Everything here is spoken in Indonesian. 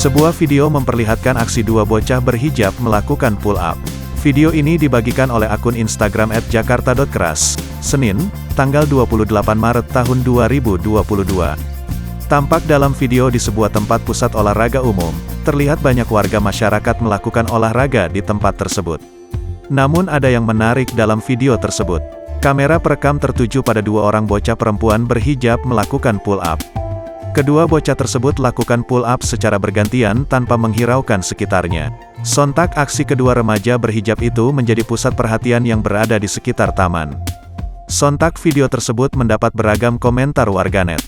Sebuah video memperlihatkan aksi dua bocah berhijab melakukan pull up. Video ini dibagikan oleh akun Instagram @jakarta.keras, Senin, tanggal 28 Maret tahun 2022. Tampak dalam video di sebuah tempat pusat olahraga umum, terlihat banyak warga masyarakat melakukan olahraga di tempat tersebut. Namun ada yang menarik dalam video tersebut. Kamera perekam tertuju pada dua orang bocah perempuan berhijab melakukan pull up. Kedua bocah tersebut lakukan pull up secara bergantian tanpa menghiraukan sekitarnya. Sontak aksi kedua remaja berhijab itu menjadi pusat perhatian yang berada di sekitar taman. Sontak video tersebut mendapat beragam komentar warganet.